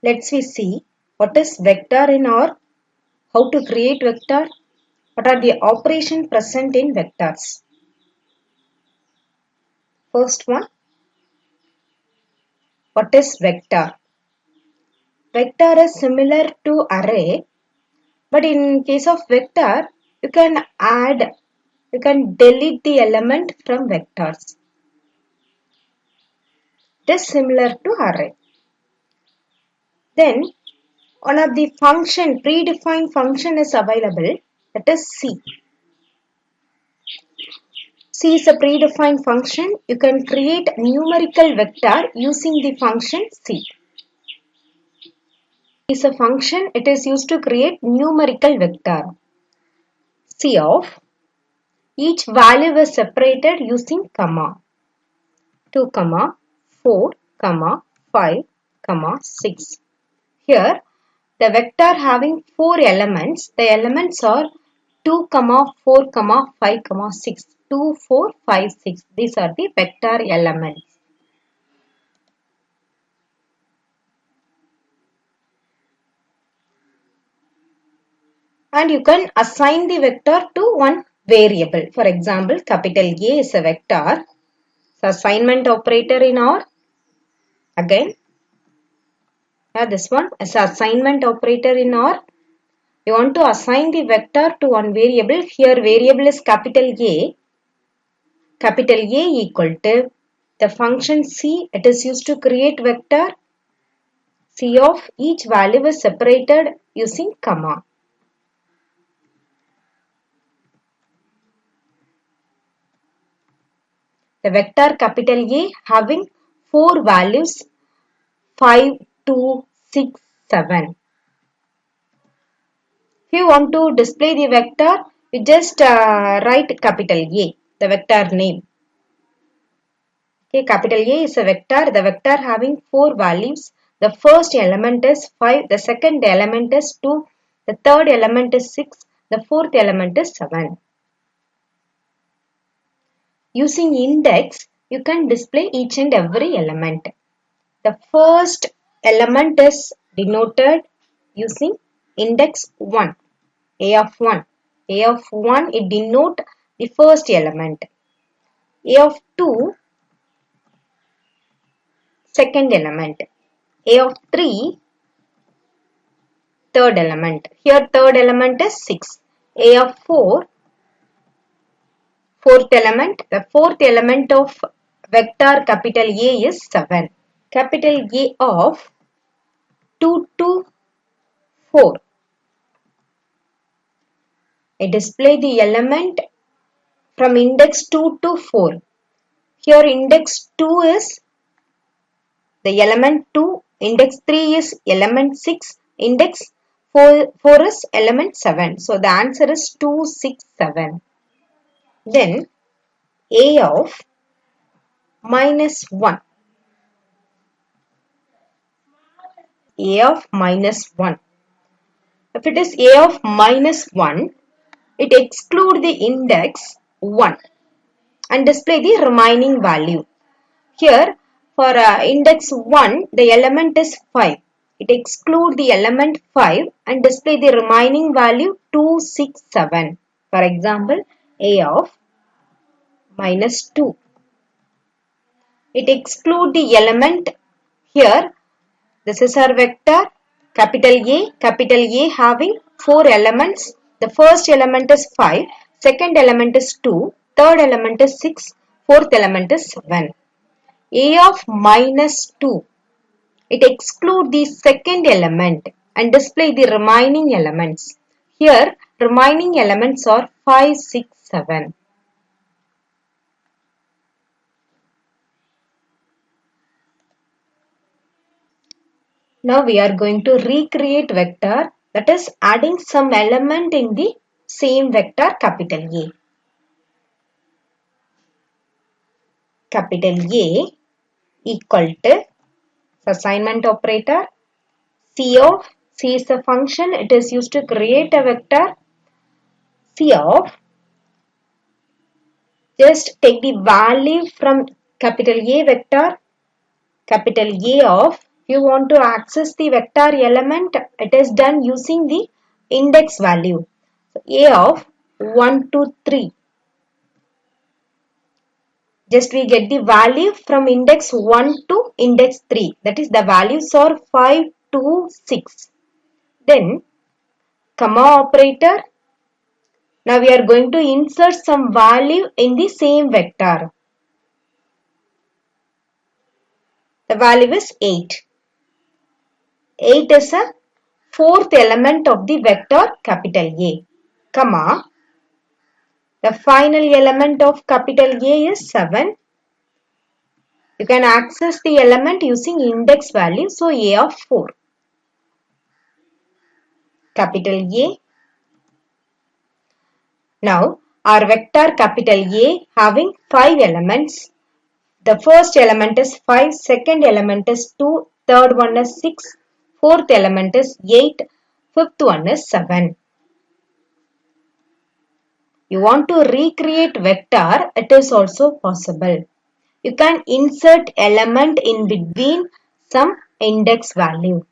Let's we see what is vector in R, how to create vector, what are the operations present in vectors. First one, what is vector? Vector is similar to array, but in case of vector, you can delete the element from vectors. It is similar to array. Then one of the predefined function is available, that is C. C is a predefined function. You can create numerical vector using the function C. Is a function, it is used to create numerical vector. C of each value is separated using comma. 2, 4, 5, 6. Here the vector having 4 elements. The elements are 2, 4, 5, 6. 2, 4, 5, 6. These are the vector elements. And you can assign the vector to one variable. For example, capital A is a vector. So assignment operator in R. Again, this one is assignment operator in R. You want to assign the vector to one variable. Here variable is capital A. Capital A equal to the function C. It is used to create vector. C of each value is separated using comma. The vector capital A having 4 values 5, 2, 6, 7. If you want to display the vector, you just write capital A, the vector name. Okay, capital A is a vector. The vector having 4 values. The first element is 5, the second element is 2, the third element is 6, the fourth element is 7. Using index, you can display each and every element. The first element is denoted using index 1, A of 1. A of 1, it denotes the first element. A of 2, second element. A of 3, third element. Here third element is 6. A of 4, fourth element. The fourth element of vector capital A is 7. Capital A of 2 to 4. I display the element from index 2 to 4. Here index 2 is the element 2, index 3 is element 6, index 4 is element 7. So the answer is 2, 6, 7. Then A of minus 1. A of minus 1. If it is A of minus 1, it exclude the index 1 and display the remaining value. Here for index 1, the element is 5. It exclude the element 5 and display the remaining value 2, 6, 7. For example, A of minus 2. It exclude the element here. This is our vector capital A having 4 elements. The first element is 5, second element is 2, third element is 6, fourth element is 7. A of minus 2. It excludes the second element and display the remaining elements. Here remaining elements are 5, 6, 7. Now we are going to recreate vector, that is adding some element in the same vector capital A. Capital A equal to assignment operator. C is a function, it is used to create a vector. C of, just take the value from capital A vector, capital A of you want to access the vector element, it is done using the index value. So, A of 1 to 3. Just we get the value from index 1 to index 3. That is the values are 5 to 6. Then comma operator. Now we are going to insert some value in the same vector. The value is 8. 8 is a fourth element of the vector capital A, comma. The final element of capital A is 7. You can access the element using index value, so A of 4. Capital A. Now, our vector capital A having 5 elements. The first element is 5, second element is 2, third one is 6, fourth element is 8, fifth one is 7. You want to recreate vector, it is also possible. You can insert element in between some index value.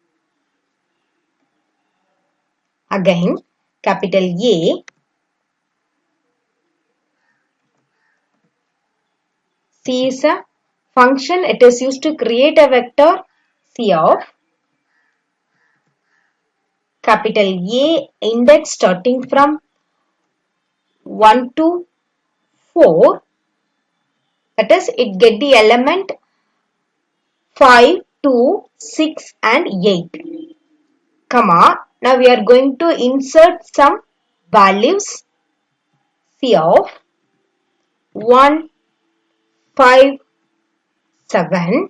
Again, capital A, C is a function, it is used to create a vector C of capital A index starting from 1 to 4, that is it get the element 5, 2, 6 and 8, comma. Now we are going to insert some values C of 1, 5, 7,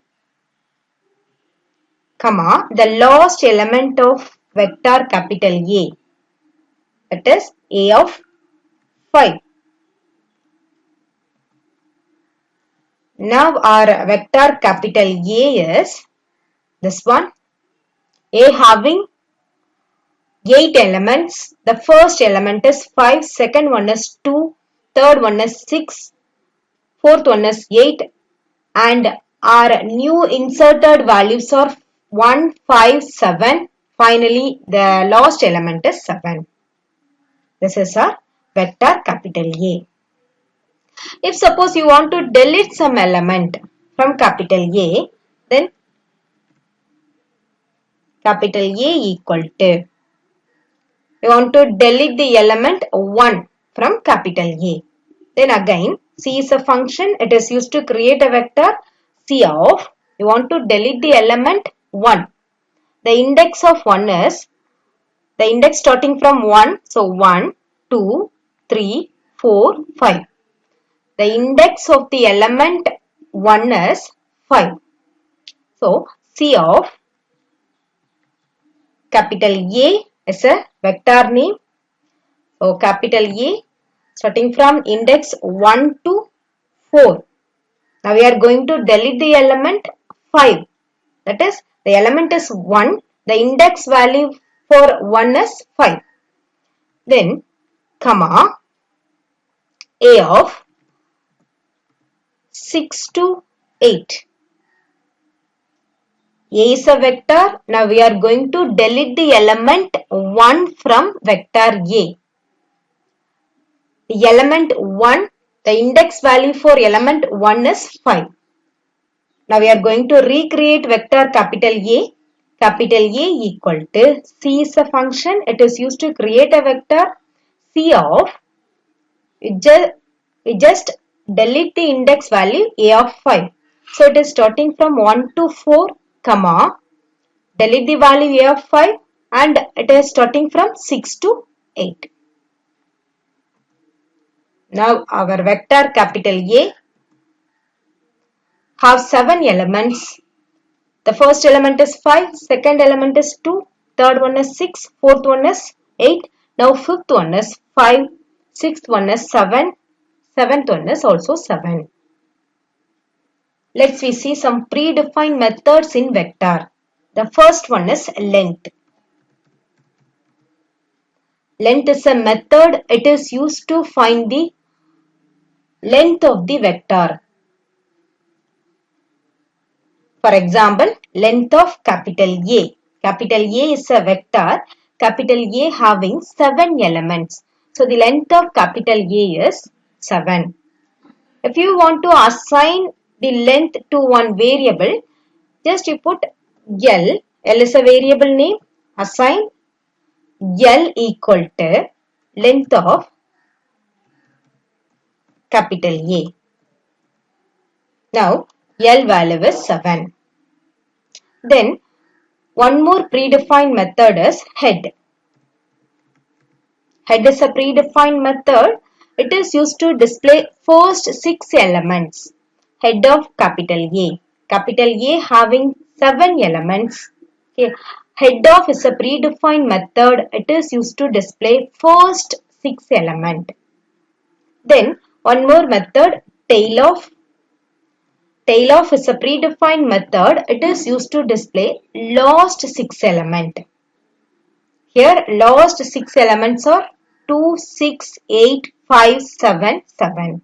comma, the last element of vector capital A, that is A of 5. Now our vector capital A is this one, A having 8 elements. The first element is 5, second one is 2, third one is 6, fourth one is 8 and our new inserted values are 1, 5, 7. Finally, the last element is 7. This is our vector capital A. If suppose you want to delete some element from capital A, then capital A equal to, you want to delete the element 1 from capital A. Then again, C is a function, it is used to create a vector C of, you want to delete the element 1. The index of 1 is, the index starting from 1, so 1, 2, 3, 4, 5. The index of the element 1 is 5. So, C of capital A is a vector name. So, capital A starting from index 1 to 4. Now, we are going to delete the element 5. That is, the element is 1. The index value for 1 is 5. Then, comma, A of 6 to 8. A is a vector. Now we are going to delete the element 1 from vector A. The element 1, the index value for element 1 is 5. Now we are going to recreate vector capital A. Capital A equal to, C is a function. It is used to create a vector C of, we just delete the index value A of 5. So it is starting from 1 to 4, comma, delete the value A of 5 and it is starting from 6 to 8. Now our vector capital A have 7 elements. The first element is 5, second element is 2, third one is 6, fourth one is 8. Now fifth one is 5, sixth one is 7, seventh one is also 7. Let's see some predefined methods in vector. The first one is length. Length is a method. It is used to find the length of the vector. For example, length of capital A. Capital A is a vector. Capital A having 7 elements. So the length of capital A is 7. If you want to assign the length to one variable, just you put L. L is a variable name. Assign L equal to length of capital A. Now, L value is 7. Then, one more predefined method is head. Head is a predefined method. It is used to display first 6 elements. Head of capital A. Capital A having 7 elements. Okay. Head of is a predefined method. It is used to display first 6 element. Then one more method, tail of. Tail of is a predefined method. It is used to display last 6 element. Here last 6 elements are 2, 6, 8, 5, 7, 7.